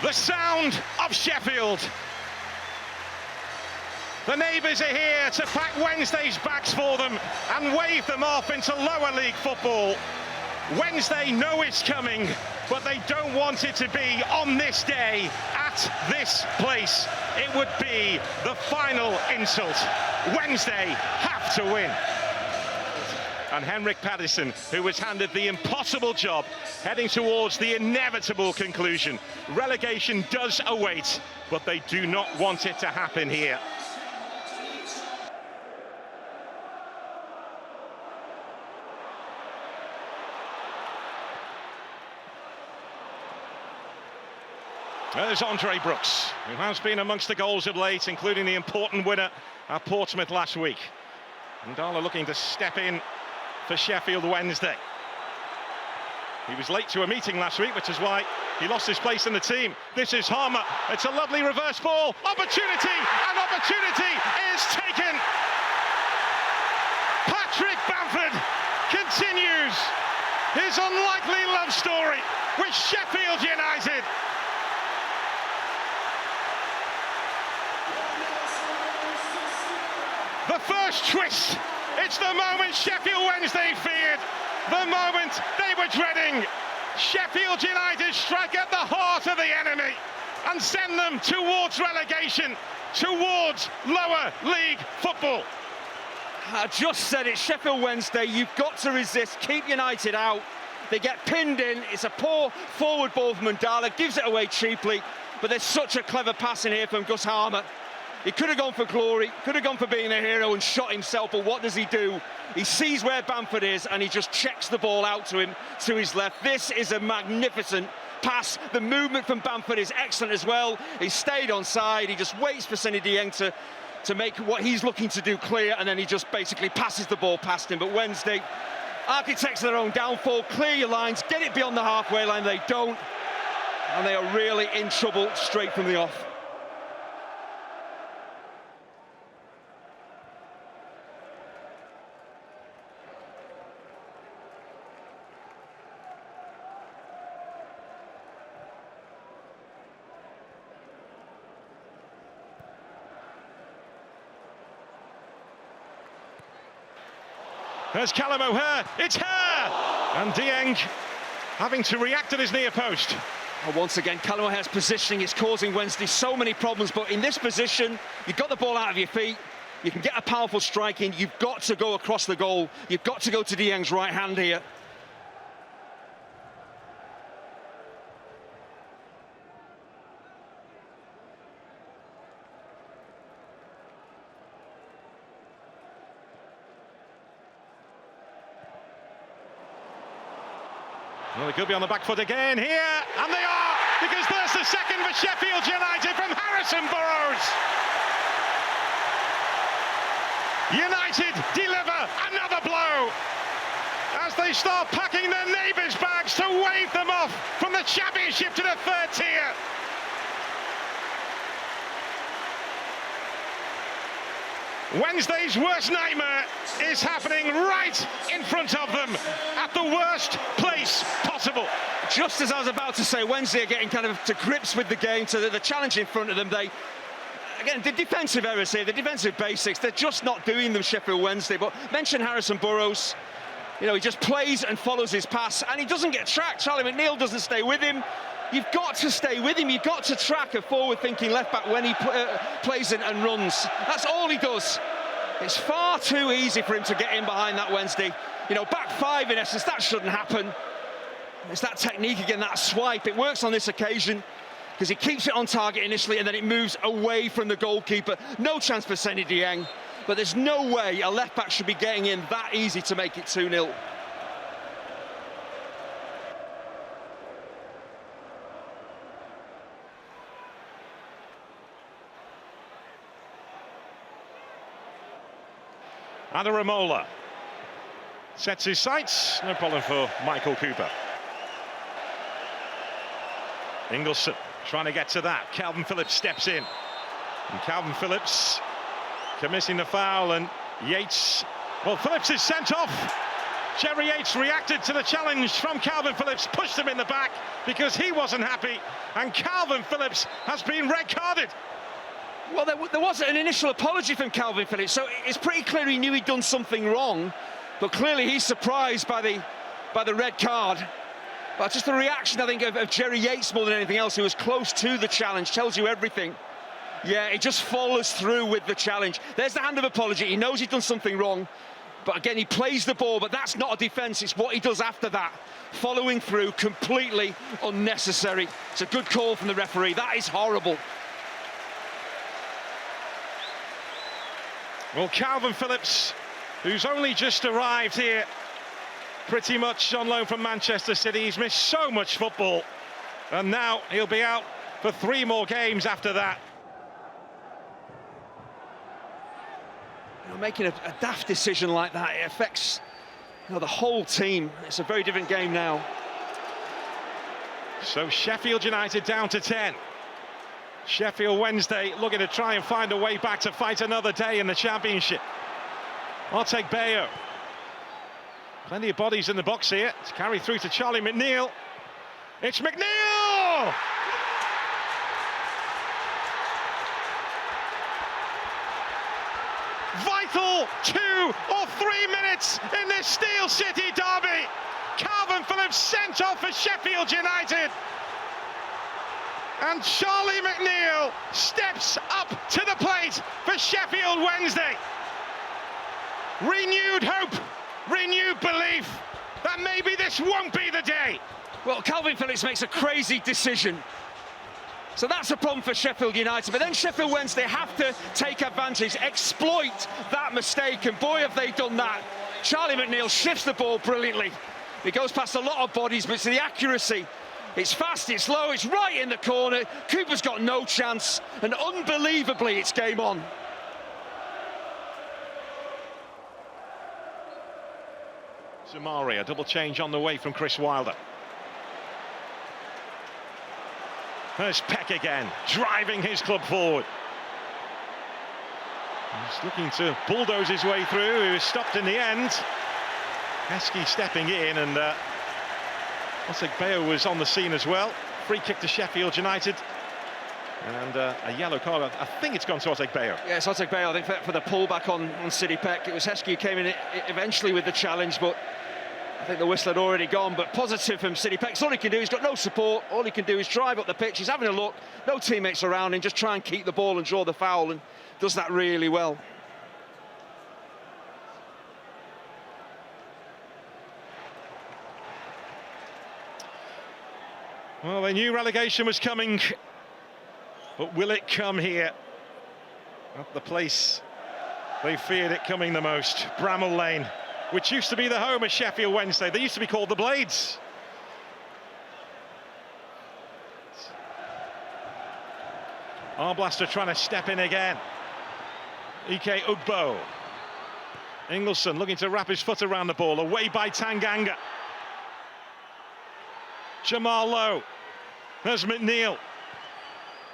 The sound of Sheffield. The neighbours are here to pack Wednesday's bags for them and wave them off into lower league football. Wednesday know it's coming, but they don't want it to be on this day at this place. It would be the final insult. Wednesday have to win. And Henrik Paddison, who was handed the impossible job, heading towards the inevitable conclusion. Relegation does await, but they do not want it to happen here. There's Andre Brooks, who has been amongst the goals of late, including the important winner at Portsmouth last week. And Darla looking to step in for Sheffield Wednesday. He was late to a meeting last week, which is why he lost his place in the team. This is Harmer. It's a lovely reverse ball. Opportunity, and opportunity is taken. Patrick Bamford continues his unlikely love story with Sheffield United. The first twist. It's the moment Sheffield Wednesday feared, the moment they were dreading. Sheffield United strike at the heart of the enemy and send them towards relegation, towards lower league football. I just said it, Sheffield Wednesday, you've got to resist, keep United out. They get pinned in, it's a poor forward ball from Mandala, gives it away cheaply, but there's such a clever pass in here from Gus Harmer. He could have gone for glory, could have gone for being a hero and shot himself, but what does he do? He sees where Bamford is and he just checks the ball out to him, to his left. This is a magnificent pass. The movement from Bamford is excellent as well. He stayed on side, he just waits for Seny Dieng to make what he's looking to do clear, and then he just basically passes the ball past him. But Wednesday, architects of their own downfall, clear your lines, get it beyond the halfway line. They don't, and they are really in trouble straight from the off. There's Callum O'Hare, it's her! And Dieng having to react to his near post. Well, once again, Callum O'Hare's positioning is causing Wednesday so many problems, but in this position, you've got the ball out of your feet, you can get a powerful strike in, you've got to go across the goal, you've got to go to Dieng's right hand here. Well, they could be on the back foot again here, and they are, because there's the second for Sheffield United from Harrison Burrows. United deliver another blow as they start packing their neighbours' bags to wave them off from the Championship to the third tier. Wednesday's worst nightmare is happening right in front of them at the worst place possible. Just as I was about to say, Wednesday are getting kind of to grips with the game, to the challenge in front of them. They, again, the defensive errors here, the defensive basics, they're just not doing them, Sheffield Wednesday. But mention Harrison Burrows, you know, he just plays and follows his pass, and he doesn't get tracked. Charlie McNeil doesn't stay with him. You've got to stay with him. You've got to track a forward-thinking left-back when he plays in and runs. That's all he does. It's far too easy for him to get in behind that Wednesday. You know, back five in essence, that shouldn't happen. It's that technique again, that swipe. It works on this occasion because he keeps it on target initially and then it moves away from the goalkeeper. No chance for Seny Dieng, but there's no way a left-back should be getting in that easy to make it 2-0. Ramola sets his sights, no problem for Michael Cooper. Ingleson trying to get to that. Calvin Phillips steps in. And Calvin Phillips committing the foul, and Yates, well, Phillips is sent off. Jerry Yates reacted to the challenge from Calvin Phillips, pushed him in the back because he wasn't happy, and Calvin Phillips has been red carded. Well, there was an initial apology from Calvin Phillips, so it's pretty clear he knew he'd done something wrong, but clearly he's surprised by the red card. But just the reaction, I think, of Jerry Yates more than anything else, who was close to the challenge, tells you everything. Yeah, he just follows through with the challenge. There's the hand of apology. He knows he's done something wrong, but again, he plays the ball, but that's not a defence. It's what he does after that. Following through, completely unnecessary. It's a good call from the referee. That is horrible. Well, Calvin Phillips, who's only just arrived here, pretty much on loan from Manchester City. He's missed so much football, and now he'll be out for 3 more games after that. You know, making a daft decision like that, it affects, you know, the whole team. It's a very different game now. So Sheffield United down to 10. Sheffield Wednesday looking to try and find a way back to fight another day in the Championship. Otek Bayo. Plenty of bodies in the box here. It's carried through to Charlie McNeil. It's McNeil! Vital 2 or 3 minutes in this Steel City derby. Calvin Phillips sent off for Sheffield United. And Charlie McNeil steps up to the plate for Sheffield Wednesday. Renewed hope, renewed belief that maybe this won't be the day. Well, Calvin Phillips makes a crazy decision. So that's a problem for Sheffield United. But then Sheffield Wednesday have to take advantage, exploit that mistake, and boy, have they done that. Charlie McNeil shifts the ball brilliantly. He goes past a lot of bodies, but it's the accuracy. It's fast, it's low, it's right in the corner. Cooper's got no chance, and unbelievably, it's game on. Zamari, a double change on the way from Chris Wilder. There's Peck again, driving his club forward. He's looking to bulldoze his way through. He was stopped in the end. Heskey stepping in, and Otek Bayo was on the scene as well. Free kick to Sheffield United. And a yellow card. I think it's gone to Otek Bayo. Yeah, it's Otek Bayo, I think, for the pullback on City Peck. It was Heskey who came in eventually with the challenge, but I think the whistle had already gone. But positive from City Peck. All he can do, he's got no support. All he can do is drive up the pitch. He's having a look. No teammates around him. Just try and keep the ball and draw the foul, and does that really well. Well, they knew relegation was coming, but will it come here? At the place they feared it coming the most, Bramall Lane, which used to be the home of Sheffield Wednesday. They used to be called the Blades. Arblaster trying to step in again. Ike Ugbo. Ingleson looking to wrap his foot around the ball, away by Tanganga. Jamal Lowe. There's McNeil.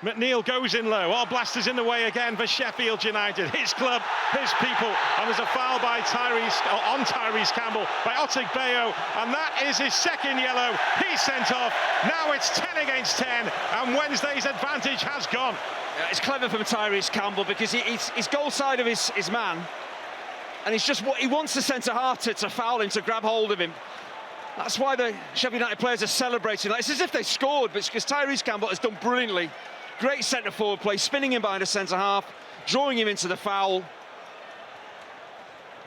McNeil goes in low. Arblaster's in the way again for Sheffield United. His club, his people. And there's a foul by on Tyrese Campbell by Otek Bayo. And that is his second yellow. He's sent off. Now it's 10 against 10. And Wednesday's advantage has gone. Yeah, it's clever from Tyrese Campbell because he's goal side of his man. And he's just what he wants the centre-half to foul him, to grab hold of him. That's why the Sheffield United players are celebrating. Like, it's as if they scored, but it's because Tyrese Campbell has done brilliantly. Great centre-forward play, spinning him behind a centre-half, drawing him into the foul.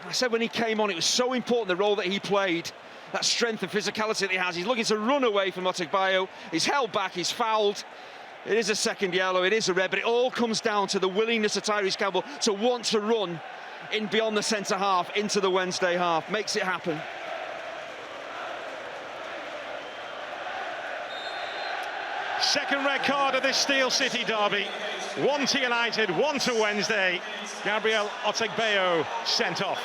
I said when he came on, it was so important, the role that he played, that strength and physicality that he has. He's looking to run away from Otek Bayo. He's held back, he's fouled. It is a second yellow, it is a red, but it all comes down to the willingness of Tyrese Campbell to want to run in beyond the centre-half into the Wednesday half. Makes it happen. Second red card of this Steel City derby. 1 to United, 1 to Wednesday. Gabriel Otek Bayo sent off.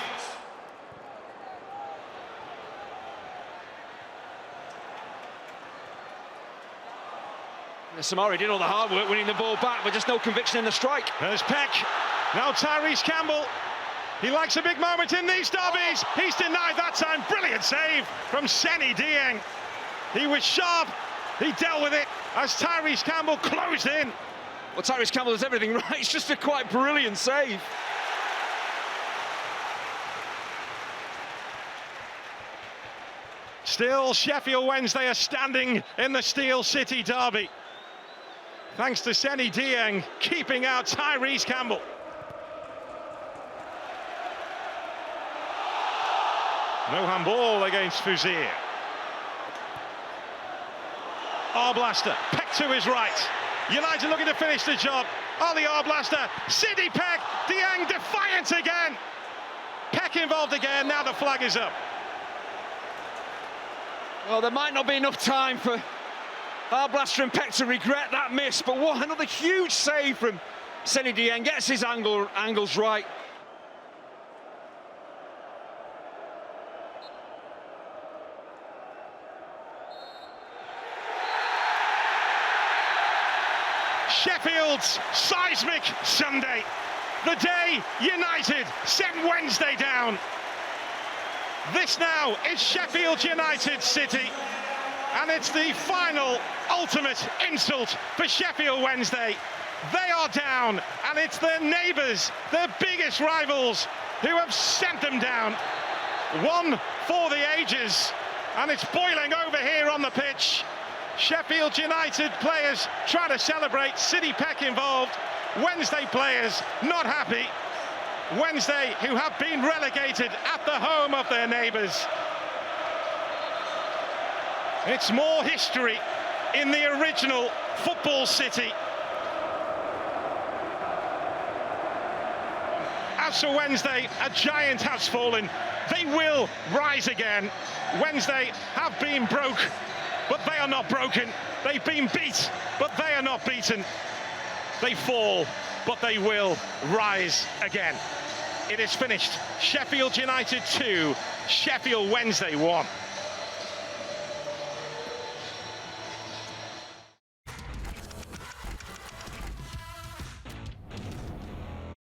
Samari did all the hard work winning the ball back, but just no conviction in the strike. There's Peck. Now Tyrese Campbell. He likes a big moment in these derbies. He's denied that time. Brilliant save from Seny Dieng. He was sharp. He dealt with it as Tyrese Campbell closed in. Well, Tyrese Campbell does everything right. It's just a quite brilliant save. Still, Sheffield Wednesday are standing in the Steel City derby, thanks to Seny Dieng keeping out Tyrese Campbell. No handball against Fuzier. Arblaster, Peck to his right. United looking to finish the job. Ollie Arblaster, Sidney Peck, Dieng defiant again. Peck involved again, now the flag is up. Well, there might not be enough time for Arblaster and Peck to regret that miss, but what another huge save from Seny Dieng, gets his angles right. Sheffield's seismic Sunday. The day United sent Wednesday down. This now is Sheffield United City, and it's the final ultimate insult for Sheffield Wednesday. They are down, and it's their neighbours, their biggest rivals, who have sent them down. One for the ages, and it's boiling over here on the pitch. Sheffield United players trying to celebrate, Sidney Peck involved. Wednesday players not happy. Wednesday, who have been relegated at the home of their neighbours. It's more history in the original football city. As for Wednesday, a giant has fallen. They will rise again. Wednesday have been broke, but they are not broken. They've been beat, but they are not beaten. They fall, but they will rise again. It is finished. Sheffield United 2, Sheffield Wednesday 1.